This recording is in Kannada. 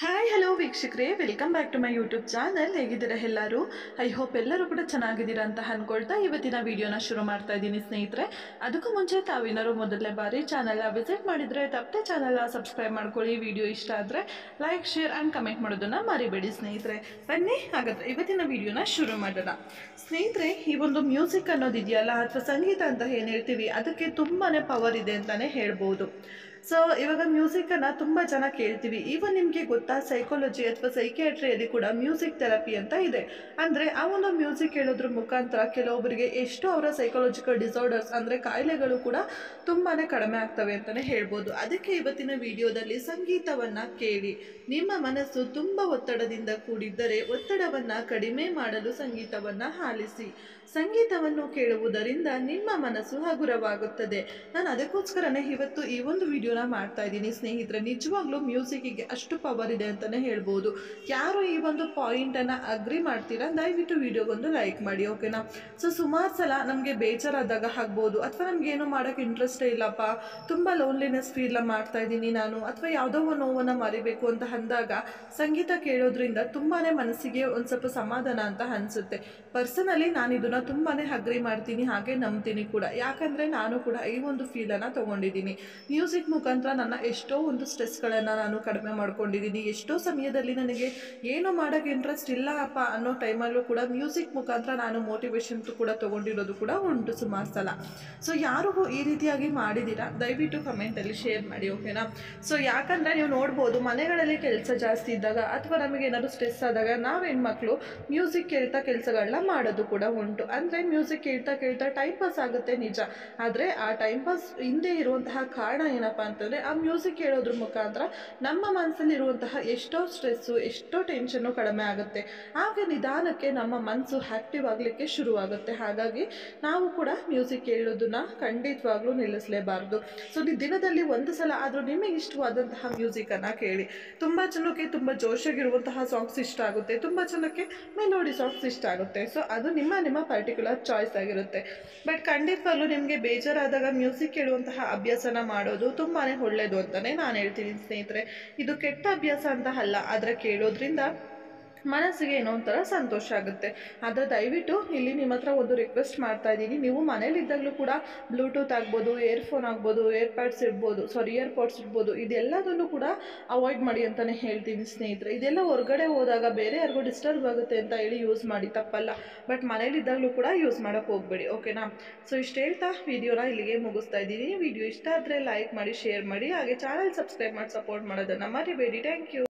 ಹಾಯ್ ಹಲೋ ವೀಕ್ಷಕರೇ, welcome back to my YouTube channel. ಹೇಗಿದ್ದೀರಾ ಎಲ್ಲರೂ? ಐ ಹೋಪ್ ಎಲ್ಲರೂ ಕೂಡ ಚೆನ್ನಾಗಿದ್ದೀರಾ ಅಂತ ಅಂದ್ಕೊಳ್ತಾ ಇವತ್ತಿನ ವಿಡಿಯೋನ ಶುರು ಮಾಡ್ತಾ ಇದ್ದೀನಿ ಸ್ನೇಹಿತರೆ. ಅದಕ್ಕೂ ಮುಂಚೆ ತಾವೇನಾದ್ರು ಮೊದಲನೇ ಬಾರಿ ಚಾನಲ್ನ ವಿಸಿಟ್ ಮಾಡಿದರೆ ತಪ್ಪದೆ ಚಾನಲ್ನ ಸಬ್ಸ್ಕ್ರೈಬ್ ಮಾಡ್ಕೊಳ್ಳಿ. ವಿಡಿಯೋ ಇಷ್ಟ ಆದರೆ ಲೈಕ್, ಶೇರ್ ಆ್ಯಂಡ್ ಕಮೆಂಟ್ ಮಾಡೋದನ್ನು ಮರಿಬೇಡಿ ಸ್ನೇಹಿತರೆ. ಬನ್ನಿ ಹಾಗಾದರೆ ಇವತ್ತಿನ ವಿಡಿಯೋನ ಶುರು ಮಾಡೋಣ ಸ್ನೇಹಿತರೆ. ಈ ಒಂದು ಮ್ಯೂಸಿಕ್ ಅನ್ನೋದಿದೆಯಲ್ಲ, ಅಥವಾ ಸಂಗೀತ ಅಂತ ಏನು ಹೇಳ್ತೀವಿ, ಅದಕ್ಕೆ ತುಂಬಾ ಪವರ್ ಇದೆ ಅಂತಲೇ ಹೇಳ್ಬೋದು. ಸೊ ಇವಾಗ ಮ್ಯೂಸಿಕನ್ನು ತುಂಬ ಜನ ಕೇಳ್ತೀವಿ. ಈವನ್ ನಿಮಗೆ ಗೊತ್ತಾ, ಸೈಕಾಲಜಿ ಅಥವಾ ಸೈಕಿಯಾಟ್ರಿಯಲ್ಲಿ ಕೂಡ ಮ್ಯೂಸಿಕ್ ಥೆರಪಿ ಅಂತ ಇದೆ. ಅಂದರೆ ಆ ಒಂದು ಮ್ಯೂಸಿಕ್ ಕೇಳೋದ್ರ ಮುಖಾಂತರ ಕೆಲವೊಬ್ಬರಿಗೆ ಎಷ್ಟೋ ಅವರ ಸೈಕಾಲಜಿಕಲ್ ಡಿಸಾರ್ಡರ್ಸ್ ಅಂದರೆ ಕಾಯಿಲೆಗಳು ಕೂಡ ತುಂಬಾ ಕಡಿಮೆ ಆಗ್ತವೆ ಅಂತಲೇ ಹೇಳ್ಬೋದು. ಅದಕ್ಕೆ ಇವತ್ತಿನ ವಿಡಿಯೋದಲ್ಲಿ ಸಂಗೀತವನ್ನು ಕೇಳಿ. ನಿಮ್ಮ ಮನಸ್ಸು ತುಂಬ ಒತ್ತಡದಿಂದ ಕೂಡಿದ್ದರೆ ಒತ್ತಡವನ್ನು ಕಡಿಮೆ ಮಾಡಲು ಸಂಗೀತವನ್ನು ಆಲಿಸಿ. ಸಂಗೀತವನ್ನು ಕೇಳುವುದರಿಂದ ನಿಮ್ಮ ಮನಸ್ಸು ಹಗುರವಾಗುತ್ತದೆ. ನಾನು ಅದಕ್ಕೋಸ್ಕರನೇ ಇವತ್ತು ಈ ಒಂದು ವಿಡಿಯೋನ ಮಾಡ್ತಾ ಇದ್ದೀನಿ ಸ್ನೇಹಿತರೆ. ನಿಜವಾಗ್ಲೂ ಮ್ಯೂಸಿಕ್ಕಿಗೆ ಅಷ್ಟು ಪವರ್ ಇದೆ ಅಂತಲೇ ಹೇಳ್ಬೋದು. ಯಾರು ಈ ಒಂದು ಪಾಯಿಂಟನ್ನು ಅಗ್ರಿ ಮಾಡ್ತೀರಾ, ದಯವಿಟ್ಟು ವಿಡಿಯೋಗೊಂದು ಲೈಕ್ ಮಾಡಿ, ಓಕೆನಾ? ಸೊ ಸುಮಾರು ಸಲ ನಮಗೆ ಬೇಜಾರಾದಾಗ ಆಗ್ಬೋದು, ಅಥವಾ ನಮಗೇನು ಮಾಡೋಕ್ಕೆ ಇಂಟ್ರೆಸ್ಟೇ ಇಲ್ಲಪ್ಪ, ತುಂಬ ಲೋನ್ಲಿನೆಸ್ ಫೀಲ್ ಮಾಡ್ತಾ ಇದ್ದೀನಿ ನಾನು, ಅಥವಾ ಯಾವುದೋ ಒಂದು ನೋವನ್ನು ಮರಿಬೇಕು ಅಂತ ಅಂದಾಗ ಸಂಗೀತ ಕೇಳೋದ್ರಿಂದ ತುಂಬಾ ಮನಸ್ಸಿಗೆ ಒಂದು ಸ್ವಲ್ಪ ಸಮಾಧಾನ ಅಂತ ಅನಿಸುತ್ತೆ. ಪರ್ಸನಲಿ ನಾನು ಇದನ್ನು ತುಂಬಾ ಅಗ್ರಿ ಮಾಡ್ತೀನಿ, ಹಾಗೆ ನಂಬ್ತೀನಿ ಕೂಡ. ಯಾಕಂದರೆ ನಾನು ಕೂಡ ಈ ಒಂದು ಫೀಲನ್ನು ತೊಗೊಂಡಿದ್ದೀನಿ. ಮ್ಯೂಸಿಕ್ ಮುಖಾಂತರ ನನ್ನ ಎಷ್ಟೋ ಒಂದು ಸ್ಟ್ರೆಸ್ಗಳನ್ನು ನಾನು ಕಡಿಮೆ ಮಾಡ್ಕೊಂಡಿದ್ದೀನಿ. ಎಷ್ಟೋ ಸಮಯದಲ್ಲಿ ನನಗೆ ಏನು ಮಾಡೋಕ್ಕೆ ಇಂಟ್ರೆಸ್ಟ್ ಇಲ್ಲ ಅಪ್ಪ ಅನ್ನೋ ಟೈಮಲ್ಲೂ ಕೂಡ ಮ್ಯೂಸಿಕ್ ಮುಖಾಂತರ ನಾನು ಮೋಟಿವೇಶನ್ ಕೂಡ ತೊಗೊಂಡಿರೋದು ಕೂಡ ಉಂಟು ಸುಮಾರು ಸಲ. ಸೊ ಯಾರಿಗೂ ಈ ರೀತಿಯಾಗಿ ಮಾಡಿದ್ದೀರಾ, ದಯವಿಟ್ಟು ಕಮೆಂಟಲ್ಲಿ ಶೇರ್ ಮಾಡಿ, ಓಕೆನಾ? ಸೊ ಯಾಕಂದರೆ ನೀವು ನೋಡ್ಬೋದು, ಮನೆಗಳಲ್ಲಿ ಕೆಲಸ ಜಾಸ್ತಿ ಇದ್ದಾಗ ಅಥವಾ ನಮಗೆ ಏನಾದರೂ ಸ್ಟ್ರೆಸ್ ಆದಾಗ ನಾವು ಹೆಣ್ಮಕ್ಳು ಮ್ಯೂಸಿಕ್ ಕೇಳ್ತಾ ಕೆಲಸಗಳನ್ನ ಮಾಡೋದು ಕೂಡ ಉಂಟು. ಅಂದರೆ ಮ್ಯೂಸಿಕ್ ಕೇಳ್ತಾ ಕೇಳ್ತಾ ಟೈಮ್ ಪಾಸ್ ಆಗುತ್ತೆ ನಿಜ, ಆದರೆ ಆ ಟೈಮ್ ಪಾಸ್ ಹಿಂದೆ ಇರುವಂತಹ ಕಾರಣ ಏನಪ್ಪ ಅಂತಂದರೆ ಆ ಮ್ಯೂಸಿಕ್ ಕೇಳೋದ್ರ ಮುಖಾಂತರ ನಮ್ಮ ಮನಸ್ಸಲ್ಲಿರುವಂತಹ ಎಷ್ಟೋ ಸ್ಟ್ರೆಸ್ಸು, ಎಷ್ಟೋ ಟೆನ್ಷನ್ನು ಕಡಿಮೆ ಆಗುತ್ತೆ. ಹಾಗೆ ನಿಧಾನಕ್ಕೆ ನಮ್ಮ ಮನಸ್ಸು ಆ್ಯಕ್ಟಿವ್ ಆಗಲಿಕ್ಕೆ ಶುರುವಾಗುತ್ತೆ. ಹಾಗಾಗಿ ನಾವು ಕೂಡ ಮ್ಯೂಸಿಕ್ ಕೇಳೋದನ್ನ ಖಂಡಿತವಾಗ್ಲೂ ನಿಲ್ಲಿಸಲೇಬಾರ್ದು. ಸೊ ದಿನದಲ್ಲಿ ಒಂದು ಸಲ ಆದರೂ ನಿಮಗೆ ಇಷ್ಟವಾದಂತಹ ಮ್ಯೂಸಿಕನ್ನು ಕೇಳಿ. ತುಂಬ ಜನಕ್ಕೆ ತುಂಬ ಜೋಶಾಗಿರುವಂತಹ ಸಾಂಗ್ಸ್ ಇಷ್ಟ ಆಗುತ್ತೆ, ತುಂಬ ಜನಕ್ಕೆ ಮೆಲೋಡಿ ಸಾಂಗ್ಸ್ ಇಷ್ಟ ಆಗುತ್ತೆ. ಸೊ ಅದು ನಿಮ್ಮ ಪರ್ಟಿಕ್ಯುಲರ್ ಚಾಯ್ಸ್ ಆಗಿರುತ್ತೆ. ಬಟ್ ಖಂಡಿತವಾಗ್ಲೂ ನಿಮಗೆ ಬೇಜಾರಾದಾಗ ಮ್ಯೂಸಿಕ್ ಕೇಳುವಂತಹ ಅಭ್ಯಾಸನ ಮಾಡೋದು ತುಂಬಾ ಒಳ್ಳೆಯದು ಅಂತಲೇ ನಾನು ಹೇಳ್ತೀನಿ ಸ್ನೇಹಿತರೆ. ಇದು ಕೆಟ್ಟ ಅಭ್ಯಾಸ ಅಂತ ಅಲ್ಲ, ಆದರೆ ಕೇಳೋದ್ರಿಂದ ಮನಸ್ಸಿಗೆ ಏನೋ ಒಂಥರ ಸಂತೋಷ ಆಗುತ್ತೆ. ಆದರೆ ದಯವಿಟ್ಟು ಇಲ್ಲಿ ನಿಮ್ಮ ಹತ್ರ ಒಂದು ರಿಕ್ವೆಸ್ಟ್ ಮಾಡ್ತಾ ಇದ್ದೀನಿ, ನೀವು ಮನೇಲಿದ್ದಾಗಲೂ ಕೂಡ ಬ್ಲೂಟೂತ್ ಆಗ್ಬೋದು, ಇಯರ್ಫೋನ್ ಆಗ್ಬೋದು, ಇಯರ್ಪಾಡ್ಸ್ ಇರ್ಬೋದು, ಇದೆಲ್ಲದನ್ನು ಕೂಡ ಅವಾಯ್ಡ್ ಮಾಡಿ ಅಂತಲೇ ಹೇಳ್ತೀನಿ ಸ್ನೇಹಿತರೆ. ಇದೆಲ್ಲ ಹೊರಗಡೆ ಹೋದಾಗ ಬೇರೆ ಯಾರಿಗೂ ಡಿಸ್ಟರ್ಬ್ ಆಗುತ್ತೆ ಅಂತ ಹೇಳಿ ಯೂಸ್ ಮಾಡಿ, ತಪ್ಪಲ್ಲ. ಬಟ್ ಮನೇಲಿದ್ದಾಗಲೂ ಕೂಡ ಯೂಸ್ ಮಾಡೋಕ್ಕೆ ಹೋಗಬೇಡಿ, ಓಕೆನಾ? ಸೊ ಇಷ್ಟು ಹೇಳ್ತಾ ವಿಡಿಯೋನ ಇಲ್ಲಿಗೆ ಮುಗಿಸ್ತಾ ಇದ್ದೀನಿ. ವಿಡಿಯೋ ಇಷ್ಟ ಆದರೆ ಲೈಕ್ ಮಾಡಿ, ಶೇರ್ ಮಾಡಿ, ಹಾಗೆ ಚಾನಲ್ ಸಬ್ಸ್ಕ್ರೈಬ್ ಮಾಡಿ ಸಪೋರ್ಟ್ ಮಾಡೋದನ್ನು ಮರಿಬೇಡಿ. Thank you.